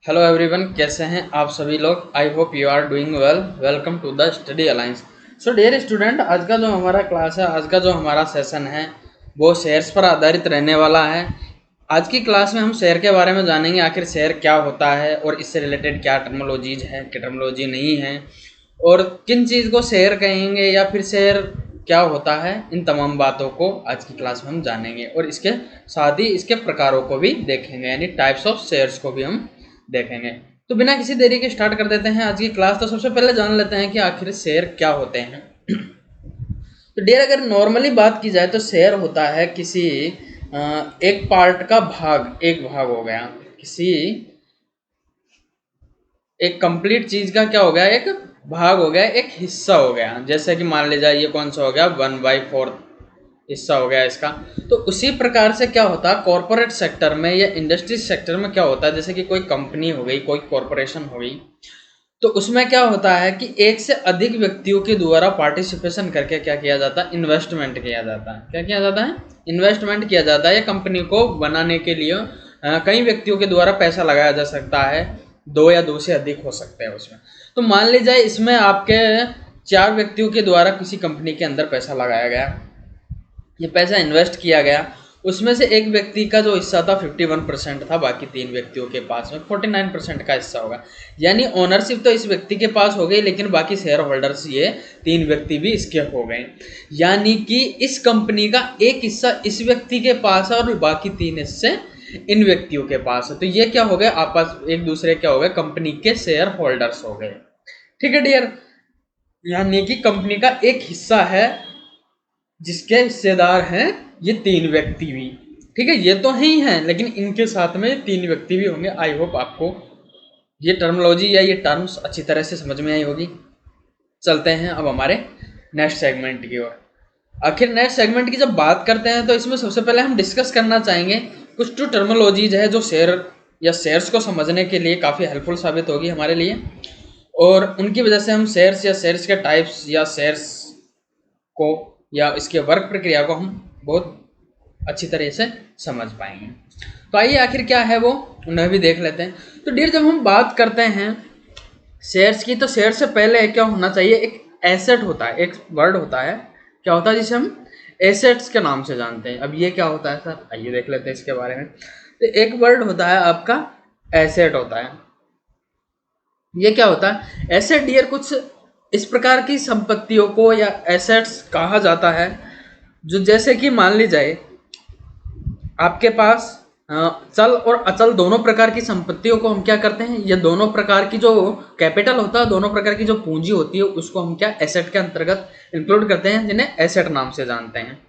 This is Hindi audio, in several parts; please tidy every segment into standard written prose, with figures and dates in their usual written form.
हेलो एवरीवन, कैसे हैं आप सभी लोग। I hope you are doing well. Welcome to the study alliance. So dear student, आज का जो हमारा क्लास है, आज का जो हमारा सेशन है वो शेयर्स पर आधारित रहने वाला है। आज की क्लास में हम शेयर के बारे में जानेंगे, आखिर शेयर क्या होता है और इससे रिलेटेड क्या टर्मोलॉजीज है, क्या टर्मोलॉजी नहीं है, और किन चीज़ को शेयर कहेंगे या फिर शेयर क्या होता है। इन तमाम बातों को आज की क्लास में हम जानेंगे और इसके साथ ही इसके प्रकारों को भी देखेंगे, यानी टाइप्स ऑफ शेयर्स को भी हम देखेंगे। तो बिना किसी देरी के स्टार्ट कर देते हैं आज की क्लास। तो सबसे पहले जान लेते हैं कि आखिर शेयर क्या होते हैं। तो डियर, अगर नॉर्मली बात की जाए तो शेयर होता है किसी एक पार्ट का भाग, एक भाग हो गया किसी एक कंप्लीट चीज का, क्या हो गया, एक भाग हो गया, एक हिस्सा हो गया। जैसे कि मान लीजिए ये कौन सा हो गया, 1/4 हिस्सा हो गया इसका। तो उसी प्रकार से क्या होता है कॉरपोरेट सेक्टर में या इंडस्ट्री सेक्टर में क्या होता है, जैसे कि कोई कंपनी हो गई, कोई कॉरपोरेशन हो गई, तो उसमें क्या होता है कि एक से अधिक व्यक्तियों के द्वारा पार्टिसिपेशन करके क्या किया जाता है, इन्वेस्टमेंट किया जाता है। क्या किया जाता है, इन्वेस्टमेंट किया जाता है। या कंपनी को बनाने के लिए कई व्यक्तियों के द्वारा पैसा लगाया जा सकता है, दो या दो से अधिक हो सकते हैं उसमें। तो मान लीजिए इसमें आपके 4 व्यक्तियों के द्वारा किसी कंपनी के अंदर पैसा लगाया गया, ये पैसा इन्वेस्ट किया गया। उसमें से एक व्यक्ति का जो हिस्सा था 51% था, बाकी 3 व्यक्तियों के पास में 49% का हिस्सा होगा। यानी ओनरशिप तो इस व्यक्ति के पास हो गई, लेकिन बाकी शेयर होल्डर्स ये 3 व्यक्ति भी इसके हो गए। यानी कि इस कंपनी का एक हिस्सा इस व्यक्ति के पास है और बाकी 3 हिस्से इन व्यक्तियों के पास है। तो ये क्या हो गए, आपस एक दूसरे क्या हो गए, कंपनी के शेयर होल्डर्स हो गए। ठीक है डियर, यानी कि कंपनी का एक हिस्सा है जिसके हिस्सेदार हैं ये 3 व्यक्ति भी। ठीक है, ये तो ही हैं, लेकिन इनके साथ में 3 व्यक्ति भी होंगे। आई होप आपको ये टर्मोलॉजी या ये टर्म्स अच्छी तरह से समझ में आई होगी। चलते हैं अब हमारे नेक्स्ट सेगमेंट की ओर। आखिर नेक्स्ट सेगमेंट की जब बात करते हैं तो इसमें सबसे पहले हम डिस्कस करना चाहेंगे कुछ टर्मोलॉजीज है जो शेयर या शेयर्स को समझने के लिए काफ़ी हेल्पफुल साबित होगी हमारे लिए, और उनकी वजह से हम शेयर्स या शेयर्स के टाइप्स या शेयर्स को या इसके वर्क प्रक्रिया को हम बहुत अच्छी तरह से समझ पाएंगे। तो आइए आखिर क्या है वो उन्हें भी देख लेते हैं। तो डियर, जब हम बात करते हैं शेयर्स की, तो शेयर से पहले क्या होना चाहिए, एक एसेट होता है, एक वर्ड होता है, क्या होता है जिसे हम एसेट्स के नाम से जानते हैं। अब ये क्या होता है सर, आइए देख लेते हैं इसके बारे में। तो एक वर्ड होता है आपका एसेट होता है। ये क्या होता है, एसेट डियर कुछ इस प्रकार की संपत्तियों को या एसेट्स कहा जाता है जो, जैसे कि मान ली जाए आपके पास चल और अचल दोनों प्रकार की संपत्तियों को हम क्या करते हैं, ये दोनों प्रकार की जो कैपिटल होता है, दोनों प्रकार की जो पूंजी होती है, उसको हम क्या एसेट के अंतर्गत इंक्लूड करते हैं, जिन्हें एसेट नाम से जानते हैं।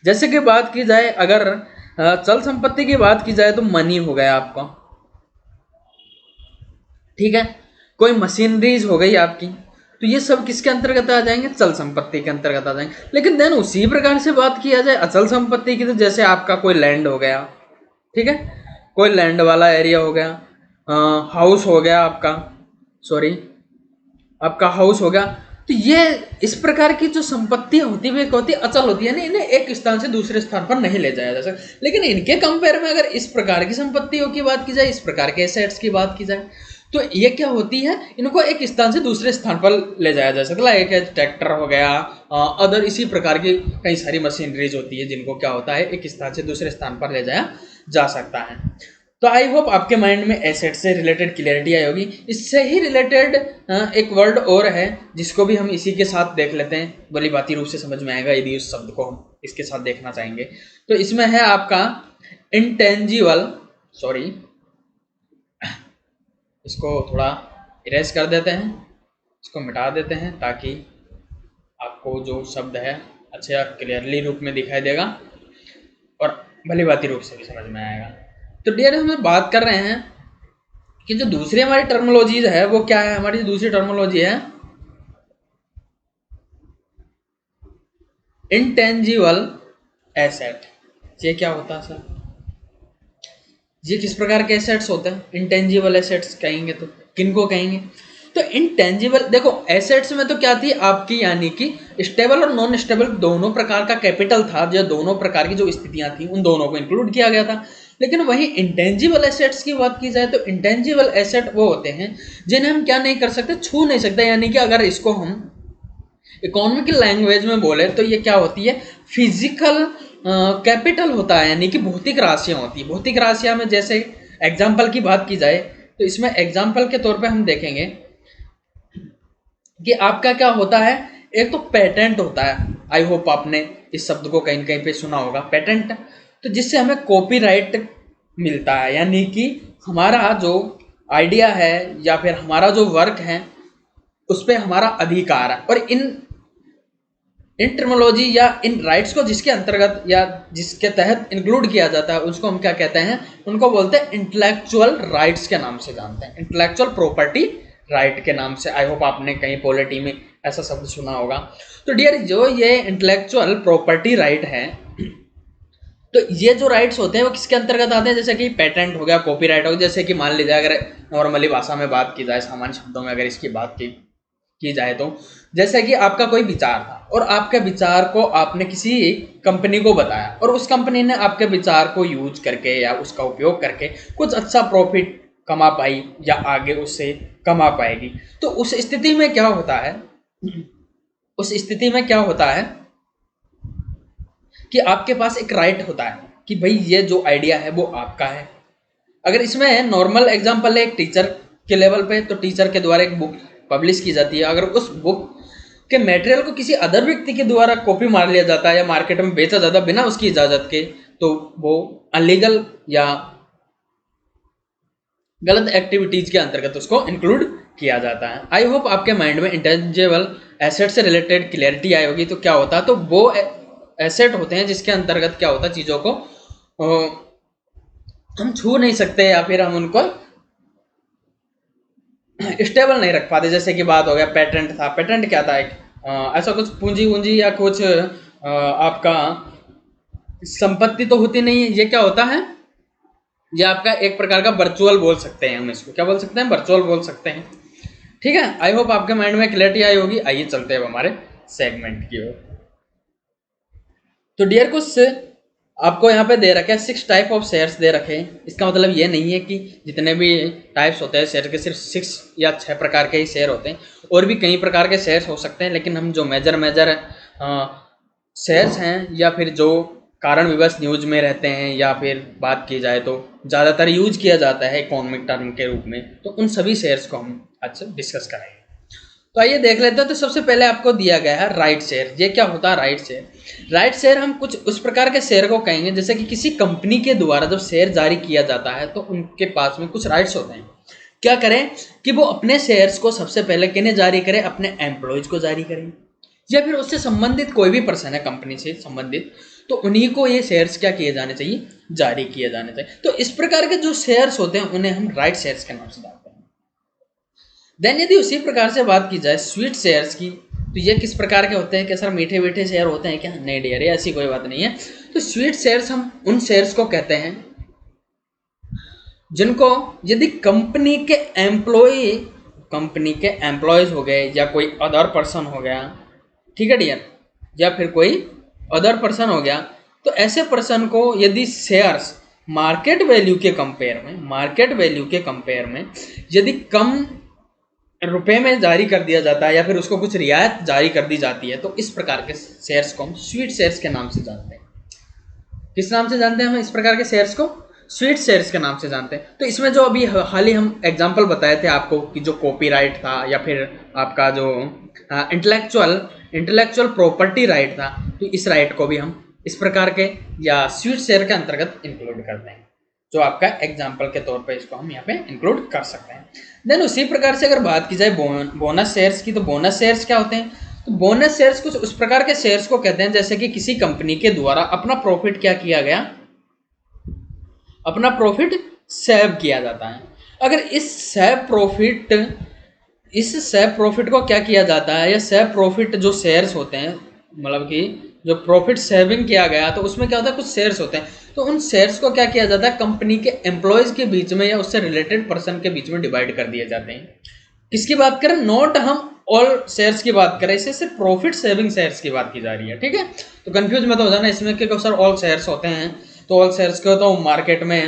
जैसे कि बात की जाए, अगर चल संपत्ति की बात की जाए तो मनी हो गया आपका, ठीक है, कोई मशीनरीज हो गई आपकी, तो ये सब किसके अंतर्गत आ जाएंगे, चल संपत्ति के अंतर्गत आ जाएंगे। लेकिन देन उसी प्रकार से बात किया जाए अचल संपत्ति की, तो जैसे आपका कोई लैंड हो गया, ठीक है, कोई लैंड वाला एरिया हो गया, हाउस हो गया आपका, सॉरी आपका हाउस हो गया। तो ये इस प्रकार की जो संपत्तियां होती है वो होती अचल होती है, इन्हें एक स्थान से दूसरे स्थान पर नहीं ले जाया जा सकता। लेकिन इनके कंपेयर में अगर इस प्रकार की संपत्तियों की बात की जाए, इस प्रकार के एसेट्स की बात की जाए, तो ये क्या होती है, इनको एक स्थान से दूसरे स्थान पर ले जाया जा सकता है। एक ट्रैक्टर हो गया, अदर इसी प्रकार की कई सारी मशीनरीज होती है जिनको क्या होता है एक स्थान से दूसरे स्थान पर ले जाया जा सकता है। तो आई होप आपके माइंड में एसेट से रिलेटेड क्लियरिटी आई होगी। इससे ही रिलेटेड एक वर्ड और है जिसको भी हम इसी के साथ देख लेते हैं, भली बाती रूप से समझ में आएगा यदि उस शब्द को हम इसके साथ देखना चाहेंगे। तो इसमें है आपका इंटेंजिबल, सॉरी इसको थोड़ा इरेज कर देते हैं, इसको मिटा देते हैं ताकि आपको जो शब्द है अच्छा क्लियरली रूप में दिखाई देगा और भली बाती रूप से भी समझ में आएगा। तो डियर, हम बात कर रहे हैं कि जो दूसरी हमारी टर्मोलॉजीज है वो क्या है। हमारी जो दूसरी टर्मोलॉजी है इंटेंजिबल एसेट। ये क्या होता है सर, ये किस प्रकार के एसेट्स होते हैं, इंटेंजिबल एसेट्स कहेंगे तो किनको कहेंगे। तो इंटेंजिबल देखो, एसेट्स में तो क्या थी आपकी, यानी कि स्टेबल और नॉन स्टेबल दोनों प्रकार का कैपिटल था, जो दोनों प्रकार की जो स्थितियां थी उन दोनों को इंक्लूड किया गया था। लेकिन वही इंटेंजिबल एसेट्स की बात की जाए तो इंटेंजिबल एसेट वो होते हैं जिन्हें हम क्या नहीं कर सकते, छू नहीं सकते। यानी कि अगर इसको हम इकोनॉमिक लैंग्वेज में बोले तो ये क्या होती है, फिजिकल कैपिटल होता है, यानी कि भौतिक राशियां होती है। भौतिक राशियां में जैसे एग्जाम्पल की बात की जाए तो इसमें एग्जाम्पल के तौर पे हम देखेंगे कि आपका क्या होता है, एक तो पेटेंट होता है। आई होप आपने इस शब्द को कहीं न कहीं पे सुना होगा, पेटेंट। तो जिससे हमें कॉपीराइट मिलता है, यानी कि हमारा जो आइडिया है या फिर हमारा जो वर्क है उस पर हमारा अधिकार है। और इन टर्मोलॉजी या इन राइट्स को जिसके अंतर्गत या जिसके तहत इंक्लूड किया जाता है उसको हम क्या कहते हैं, उनको बोलते हैं इंटेलेक्चुअल राइट्स के नाम से जानते हैं, इंटेलेक्चुअल प्रॉपर्टी राइट के नाम से। आई होप आपने कहीं पॉलिटी में ऐसा शब्द सुना होगा। तो डियर, जो ये इंटेलेक्चुअल प्रॉपर्टी राइट है, तो ये जो राइट्स होते हैं वो किसके अंतर्गत आते हैं, जैसे कि पेटेंट हो गया, कॉपीराइट हो गया। जैसे कि मान लीजिए अगर नॉर्मली भाषा में बात की जाए, सामान्य शब्दों में अगर इसकी बात की जाए तो जैसे कि आपका कोई विचार था और आपके विचार को आपने किसी कंपनी को बताया और उस कंपनी ने आपके विचार को यूज करके या उसका उपयोग करके कुछ अच्छा प्रॉफिट कमा पाई या आगे उससे कमा पाएगी। तो उस स्थिति में क्या होता है, उस स्थिति में क्या होता है कि आपके पास एक राइट होता है कि भाई ये जो आइडिया है वो आपका है। अगर इसमें नॉर्मल एग्जांपल है एक टीचर के लेवल पे, तो टीचर के द्वारा एक बुक पब्लिश की जाती है। अगर उस बुक के मटेरियल को किसी अदर व्यक्ति के द्वारा कॉपी मार लिया जाता है या मार्केट में बेचा जाता है बिना उसकी इजाजत के, तो वो अनलीगल या गलत एक्टिविटीज के अंतर्गत उसको इंक्लूड किया जाता है। आई होप आपके माइंड में इंटेंजिबल एसेट से रिलेटेड क्लियरिटी आई होगी। तो क्या होता है, तो वो एसेट होते हैं जिसके अंतर्गत क्या होता है, चीज़ों को हम छू नहीं सकते या फिर हम उनको स्टेबल नहीं रख पाते। जैसे कि बात हो गया पेटेंट था, पेटेंट क्या था, एक ऐसा कुछ पूंजी वूंजी या कुछ आपका संपत्ति तो होती नहीं है। ये क्या होता है, ये आपका एक प्रकार का वर्चुअल बोल सकते हैं, हम इसको क्या बोल सकते हैं, वर्चुअल बोल सकते हैं। ठीक है, आई होप आपके माइंड में क्लैरिटी आई होगी। आइए चलते हैं हमारे सेगमेंट की ओर। तो डियर, कुछ आपको यहाँ पे दे रखे हैं 6 टाइप ऑफ शेयर्स दे रखे हैं। इसका मतलब ये नहीं है कि जितने भी टाइप्स होते हैं शेयर के सिर्फ 6 या 6 प्रकार के ही शेयर होते हैं, और भी कई प्रकार के शेयर्स हो सकते हैं। लेकिन हम जो मेजर शेयर्स हैं या फिर जो कारण विवश न्यूज में रहते हैं या फिर बात की जाए तो ज़्यादातर यूज किया जाता है इकोनॉमिक टर्म के रूप में, तो उन सभी शेयर्स को हम आज डिस्कस करेंगे। तो आइए देख लेते हैं। तो सबसे पहले आपको दिया गया है राइट शेयर। ये क्या होता है राइट शेयर? राइट शेयर हम कुछ उस प्रकार के शेयर को कहेंगे जैसे कि किसी कंपनी के द्वारा जब शेयर जारी किया जाता है तो उनके पास में कुछ राइट्स होते हैं। क्या करें कि वो अपने शेयर्स को सबसे पहले किन्हें जारी करें, अपने एम्प्लॉयज को जारी करें या फिर उससे संबंधित कोई भी पर्सन है कंपनी से संबंधित, तो उन्हीं को ये शेयर्स क्या किए जाने चाहिए, जारी किए जाने चाहिए। तो इस प्रकार के जो शेयर्स होते हैं उन्हें हम राइट शेयर्स के नाम से जानते हैं। देन यदि उसी प्रकार से बात की जाए स्वीट शेयर्स की, तो ये किस प्रकार के होते हैं? क्या सर मीठे मीठे शेयर होते हैं क्या? नहीं डियर, ऐसी कोई बात नहीं है। तो स्वीट शेयर्स हम उन शेयर्स को कहते हैं जिनको यदि कंपनी के एम्प्लॉयज हो गए या कोई अदर पर्सन हो गया, ठीक है डियर, या फिर कोई अदर पर्सन हो गया, तो ऐसे पर्सन को यदि शेयर्स मार्केट वैल्यू के कंपेयर में यदि कम रुपए में जारी कर दिया जाता है या फिर उसको कुछ रियायत जारी कर दी जाती है, तो इस प्रकार के शेयर्स को हम स्वीट शेयर्स के नाम से जानते हैं। किस नाम से जानते हैं हम इस प्रकार के शेयर्स को? स्वीट शेयर्स के नाम से जानते हैं। तो इसमें जो अभी हाल ही हम एग्जांपल बताए थे आपको कि जो कॉपीराइट था या फिर आपका जो इंटेलेक्चुअल प्रॉपर्टी राइट था, तो इस राइट को भी हम इस प्रकार के या स्वीट शेयर के अंतर्गत इंक्लूड करते हैं, जो आपका एग्जाम्पल के तौर पर इसको हम यहाँ पे इंक्लूड कर सकते हैं। देन उसी प्रकार से अगर बात की जाए बोनस शेयर्स की, तो बोनस शेयर्स क्या होते हैं? तो बोनस शेयर्स कुछ उस प्रकार के शेयर्स को कहते हैं जैसे कि किसी कंपनी के द्वारा अपना प्रॉफिट क्या किया गया, अपना प्रॉफिट सेव किया जाता है। अगर इस सेव प्रॉफिट को क्या किया जाता है, या सेव प्रॉफिट जो शेयर्स होते हैं, मतलब कि जो प्रॉफिट सेविंग किया गया, तो उसमें क्या होता है, कुछ शेयर्स होते हैं, तो उन शेयर्स को क्या किया जाता है, कंपनी के एम्प्लॉयज के बीच में या उससे रिलेटेड पर्सन के बीच में डिवाइड कर दिए जाते हैं। किसकी बात करें? नॉट हम ऑल शेयर्स की बात करें, इससे सिर्फ प्रॉफिट सेविंग शेयर्स की बात की जा रही है। ठीक है, तो कंफ्यूज मत हो जाना इसमें कि सर ऑल शेयर्स होते हैं तो ऑल शेयर्स को तो मार्केट में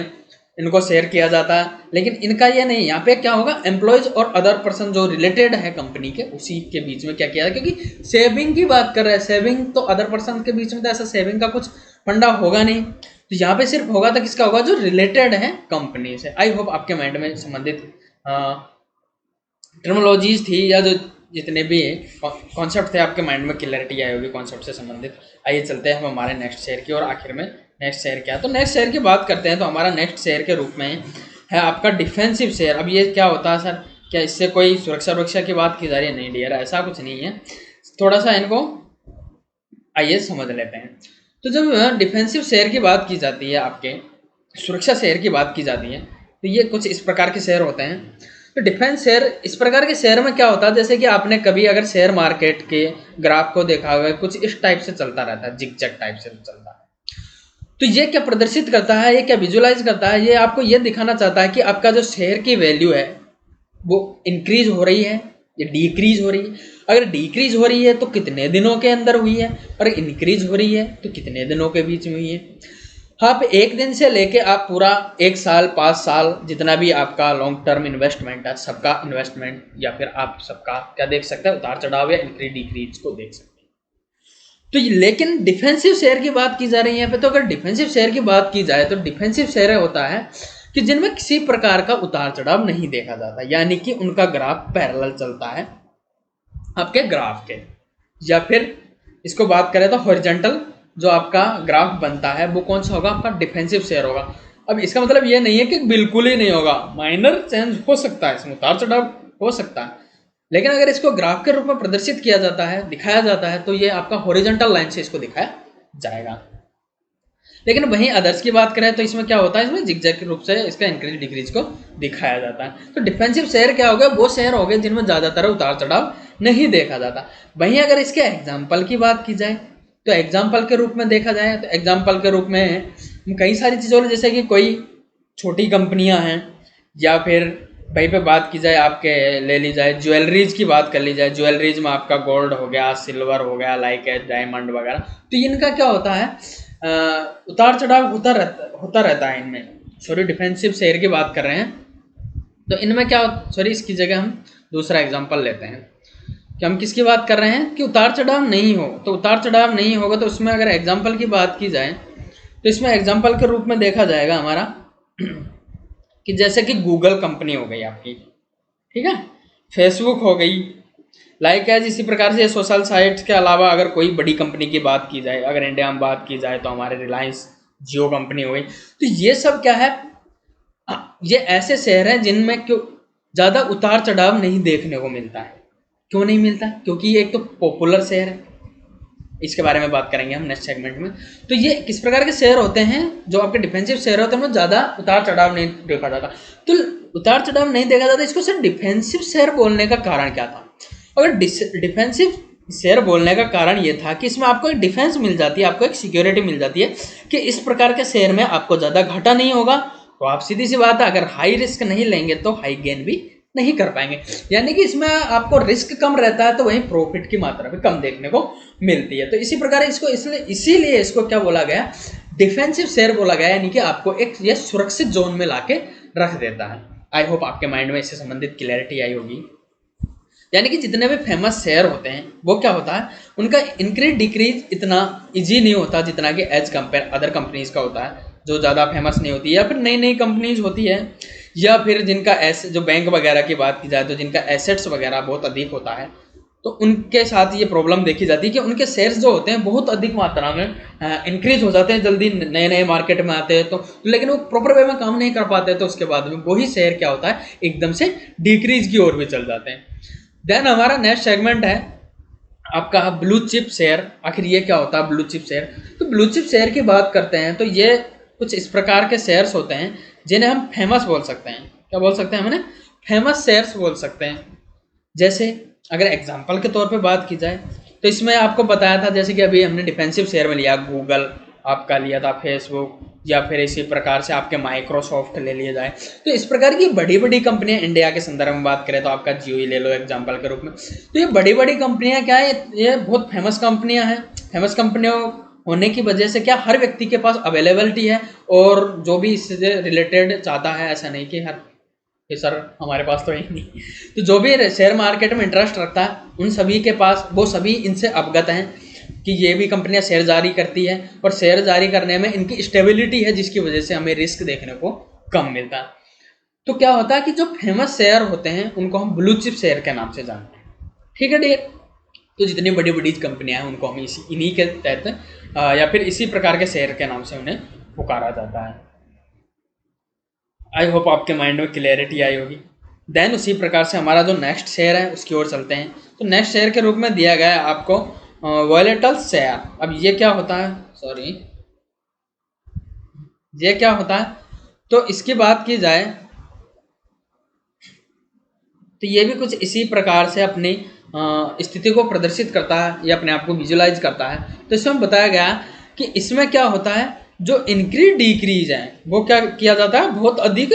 इनको शेयर किया जाता है, लेकिन इनका ये नहीं। यहाँ पे क्या होगा, एम्प्लॉयज और अदर पर्सन जो रिलेटेड है कंपनी के, उसी के बीच में क्या किया है, क्योंकि सेविंग की बात कर रहे हैं, सेविंग तो अदर पर्सन के बीच में तो ऐसा सेविंग का कुछ फंडा होगा नहीं, तो यहाँ पे सिर्फ होगा तो किसका होगा, जो रिलेटेड है कंपनी से। आई होप आपके माइंड में संबंधित टर्मोलॉजीज थी या जो जितने भी कॉन्सेप्ट थे आपके माइंड में क्लैरिटी आई होगी कॉन्सेप्ट से संबंधित। आइए चलते हैं हम हमारे नेक्स्ट शेयर की, और आखिर में नेक्स्ट शेयर क्या है, तो नेक्स्ट शेयर की बात करते हैं। तो हमारा नेक्स्ट शेयर के रूप में है आपका डिफेंसिव शेयर। अब ये क्या होता है सर, क्या इससे कोई सुरक्षा की बात की जा रही है? नहीं डियर, ऐसा कुछ नहीं है। थोड़ा सा इनको आइए समझ लेते हैं। तो जब डिफेंसिव शेयर की बात की जाती है, आपके सुरक्षा शेयर की बात की जाती है, तो ये कुछ इस प्रकार के शेयर होते हैं। तो डिफेंस शेयर, इस प्रकार के शेयर में क्या होता है, जैसे कि आपने कभी अगर शेयर मार्केट के ग्राफ को देखा होगा, कुछ इस टाइप से चलता रहता है, जिगजैग टाइप से चलता है। तो ये क्या प्रदर्शित करता है, ये क्या विजुलाइज करता है, ये आपको ये दिखाना चाहता है कि आपका जो शेयर की वैल्यू है वो इंक्रीज हो रही है या डिक्रीज हो रही है। अगर डिक्रीज हो रही है तो कितने दिनों के अंदर हुई है, और इंक्रीज हो रही है तो कितने दिनों के बीच में हुई है। आप एक दिन से लेके आप पूरा 1 साल 5 साल जितना भी आपका लॉन्ग टर्म इन्वेस्टमेंट है, सबका इन्वेस्टमेंट या फिर आप सबका क्या देख सकते हैं, उतार चढ़ाव या इंक्रीज डिक्रीज को देख सकते हैं। तो लेकिन डिफेंसिव शेयर की बात की जा रही है यहाँ पे। तो अगर डिफेंसिव शेयर की बात की जाए तो डिफेंसिव शेयर होता है कि जिनमें किसी प्रकार का उतार चढ़ाव नहीं देखा जाता, यानी कि उनका ग्राफ पैरेलल चलता है आपके ग्राफ के, या फिर इसको बात करें तो हॉरिजॉन्टल जो आपका ग्राफ बनता है वो कौन सा होगा, आपका डिफेंसिव शेयर होगा। अब इसका मतलब ये नहीं है कि बिल्कुल ही नहीं होगा, माइनर चेंज हो सकता है, इसमें उतार चढ़ाव हो सकता है, लेकिन अगर इसको ग्राफ के रूप में प्रदर्शित किया जाता है, दिखाया जाता है, तो ये आपका हॉरिजॉन्टल लाइन से इसको दिखाया जाएगा। लेकिन वहीं अदर्स की बात करें तो इसमें क्या होता है, इसमें जिगजैग के रूप से इसका इंक्रीज डिक्रीज को दिखाया जाता है। तो डिफेंसिव शेयर क्या हो गया, वो शेयर हो गए जिनमें ज़्यादातर उतार चढ़ाव नहीं देखा जाता। वहीं अगर इसके एग्जाम्पल की बात की जाए तो एग्जाम्पल के रूप में देखा जाए तो एग्जाम्पल के रूप में कई सारी चीज़ों, जैसे कि कोई छोटी कंपनियां हैं, या फिर वहीं पे बात की जाए आपके ले ली जाए ज्वेलरीज की बात कर ली जाए, ज्वेलरीज में आपका गोल्ड हो गया, सिल्वर हो गया, लाइक डायमंड वगैरह, तो इनका क्या होता है, उतार चढ़ाव होता रहता है इनमें। सॉरी, डिफेंसिव शेयर की बात कर रहे हैं तो इनमें क्या, सॉरी इसकी जगह हम दूसरा एग्जांपल लेते हैं कि हम किसकी बात कर रहे हैं कि उतार चढ़ाव नहीं हो। तो उतार चढ़ाव नहीं होगा तो उसमें अगर एग्जांपल की बात की जाए तो इसमें एग्जांपल के रूप में देखा जाएगा हमारा कि जैसे कि गूगल कंपनी हो गई आपकी, ठीक है, फेसबुक हो गई, लाइक है। इसी प्रकार से सोशल साइट्स के अलावा अगर कोई बड़ी कंपनी की बात की जाए, अगर इंडिया में बात की जाए तो हमारे रिलायंस जियो कंपनी हो गई। तो ये सब क्या है, ये ऐसे शेयर हैं जिनमें क्यों ज़्यादा उतार चढ़ाव नहीं देखने को मिलता है। क्यों नहीं मिलता, क्योंकि एक तो पॉपुलर शेयर है, इसके बारे में बात करेंगे हम नेक्स्ट सेगमेंट में। तो ये किस प्रकार के शेयर होते हैं, जो आपके डिफेंसिव शेयर होते हैं, उनमें ज़्यादा उतार चढ़ाव नहीं देखा जाता। तो उतार चढ़ाव नहीं देखा जाता, इसको सिर्फ डिफेंसिव शेयर बोलने का कारण क्या था। अगर डिफेंसिव शेयर बोलने का कारण ये था कि इसमें आपको एक डिफेंस मिल जाती है, आपको एक सिक्योरिटी मिल जाती है कि इस प्रकार के शेयर में आपको ज़्यादा घाटा नहीं होगा। तो आप सीधी सी बात है, अगर हाई रिस्क नहीं लेंगे तो हाई गेन भी नहीं कर पाएंगे, यानी कि इसमें आपको रिस्क कम रहता है तो वहीं प्रॉफिट की मात्रा भी कम देखने को मिलती है। तो इसी प्रकार इसको इसीलिए इसको क्या बोला गया, डिफेंसिव शेयर बोला गया, यानी कि आपको एक ये सुरक्षित जोन में लाके रख देता है। आई होप आपके माइंड में इससे संबंधित क्लैरिटी आई होगी। यानी कि जितने भी फेमस शेयर होते हैं वो क्या होता है, उनका इंक्रीज डिक्रीज इतना इजी नहीं होता जितना कि एज कंपेयर अदर कंपनीज का होता है, जो ज़्यादा फेमस नहीं होती है, या फिर नई नई कंपनीज होती है, या फिर जिनका जो बैंक वगैरह की बात की जाए तो जिनका एसेट्स वगैरह बहुत अधिक होता है, तो उनके साथ ये प्रॉब्लम देखी जाती है कि उनके शेयर्स जो होते हैं बहुत अधिक मात्रा में इंक्रीज हो जाते हैं, जल्दी नए नए मार्केट में आते हैं, तो लेकिन वो प्रॉपर वे में काम नहीं कर पाते, तो उसके बाद में वही शेयर क्या होता है, एकदम से डिक्रीज की ओर भी चल जाते हैं। देन हमारा नेक्स्ट सेगमेंट है आपका ब्लू चिप शेयर। आखिर ये क्या होता है ब्लू चिप शेयर। तो ब्लू चिप शेयर की बात करते हैं तो ये कुछ इस प्रकार के शेयर्स होते हैं जिन्हें हम फेमस बोल सकते हैं। क्या बोल सकते हैं, हमने फेमस शेयर्स बोल सकते हैं। जैसे अगर एग्जांपल के तौर पे बात की जाए तो इसमें आपको बताया था, जैसे कि अभी हमने डिफेंसिव शेयर में लिया गूगल, आपका लिया था फेसबुक, या फिर इसी प्रकार से आपके माइक्रोसॉफ्ट ले लिया जाए। तो इस प्रकार की बड़ी बड़ी कंपनियां, इंडिया के संदर्भ में बात करें तो आपका जियो ही ले लो एग्जांपल के रूप में। तो ये बड़ी बड़ी कंपनियां क्या है, ये बहुत फेमस कंपनियां हैं। फेमस कंपनियों होने की वजह से क्या हर व्यक्ति के पास अवेलेबिलिटी है, और जो भी इससे रिलेटेड चाहता है, ऐसा नहीं कि हर कि सर हमारे पास तो है ही नहीं, तो जो भी शेयर मार्केट में इंटरेस्ट रखता है उन सभी के पास, वो सभी इनसे अवगत हैं कि ये भी कंपनियां शेयर जारी करती है, और शेयर जारी करने में इनकी स्टेबिलिटी है, जिसकी वजह से हमें रिस्क देखने को कम मिलता है। तो क्या होता है कि जो फेमस शेयर होते हैं उनको हम ब्लू चिप शेयर के नाम से जानते हैं। ठीक है डियर, तो जितनी बड़ी बड़ी कंपनियां हैं उनको हम इन्हीं के तहत या फिर इसी प्रकार के शेयर के नाम से उन्हें पुकारा जाता है। आई होप आपके माइंड में क्लियरिटी आई होगी। देन उसी प्रकार से हमारा जो नेक्स्ट शेयर है उसकी ओर चलते हैं। तो नेक्स्ट शेयर के रूप में दिया गया है आपको वॉलेटल शेयर। अब ये क्या होता है, सॉरी ये क्या होता है, तो इसकी बात की जाए तो ये भी कुछ इसी प्रकार से अपनी स्थिति को प्रदर्शित करता है या अपने आप को विजुलाइज करता है। तो इसमें बताया गया कि इसमें क्या होता है, जो इंक्रीज डिक्रीज है वो क्या किया जाता है, बहुत अधिक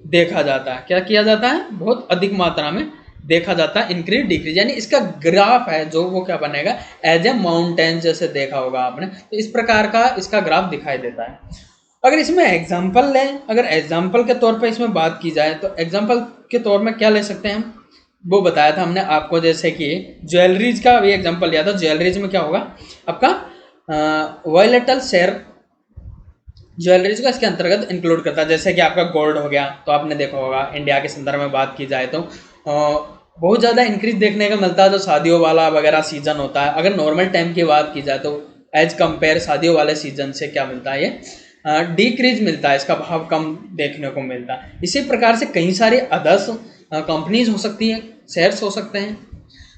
देखा जाता है। क्या किया जाता है, बहुत अधिक मात्रा में देखा जाता है इंक्रीज डिक्रीज, यानी इसका ग्राफ है जो वो क्या बनेगा, एज ए माउंटेन जैसे देखा होगा आपने, तो इस प्रकार का इसका ग्राफ दिखाई देता है। अगर इसमें एग्जाम्पल लें, अगर एग्जाम्पल के तौर पर इसमें बात की जाए तो एग्जाम्पल के तौर में क्या ले सकते हैं हम, वो बताया था हमने आपको, जैसे कि ज्वेलरीज का भी एग्जांपल लिया था। ज्वेलरीज में क्या होगा आपका वॉलेटल शेयर, ज्वेलरीज का इसके अंतर्गत इंक्लूड करता है। जैसे कि आपका गोल्ड हो गया, तो आपने देखा होगा इंडिया के संदर्भ में बात की जाए तो बहुत ज़्यादा इंक्रीज देखने का मिलता है जो शादियों वाला वगैरह सीजन होता है। अगर नॉर्मल टाइम की बात की जाए तो एज कंपेयर शादियों वाले सीजन से क्या मिलता है, ये डिक्रीज मिलता है, इसका भाव कम देखने को मिलता है। इसी प्रकार से कई सारे अदर्स कंपनीज हो सकती हैं, शेयर्स हो सकते हैं,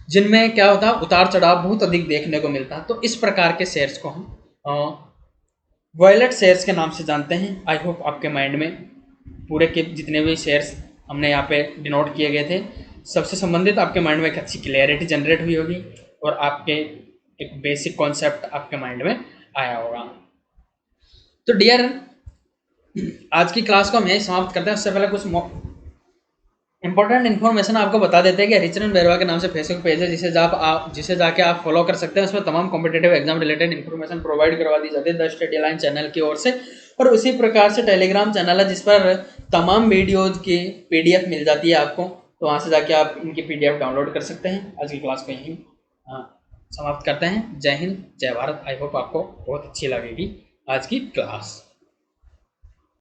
जिनमें क्या होता है उतार चढ़ाव बहुत अधिक देखने को मिलता है। तो इस प्रकार के शेयर्स को हम वॉलेट शेयर्स के नाम से जानते हैं। आई होप आपके माइंड में पूरे के जितने भी शेयर्स हमने यहाँ पे डिनोट किए गए थे, सबसे संबंधित आपके माइंड में एक अच्छी क्लैरिटी जनरेट हुई होगी, और आपके एक बेसिक कॉन्सेप्ट आपके माइंड में आया होगा। तो डियर, आज की क्लास को हम यही समाप्त करते हैं। उससे पहले कुछ इंपॉर्टेंट इन्फॉर्मेशन आपको बता देते हैं कि रिचरन बैरवा के नाम से फेसबुक पेज है, जिसे जाके आप फॉलो कर सकते हैं। उसमें तमाम competitive exam related information provide करवा दी जाती है द स्टडी लाइन चैनल की ओर से। और उसी प्रकार से टेलीग्राम चैनल है जिस पर तमाम वीडियोज की PDF मिल जाती है आपको, तो वहाँ से जाके आप इनकी PDF डाउनलोड कर सकते हैं। आज की क्लास को यहीं समाप्त करते हैं। जय हिंद, जय भारत। आई होप आपको बहुत अच्छी लगेगी आज की क्लास।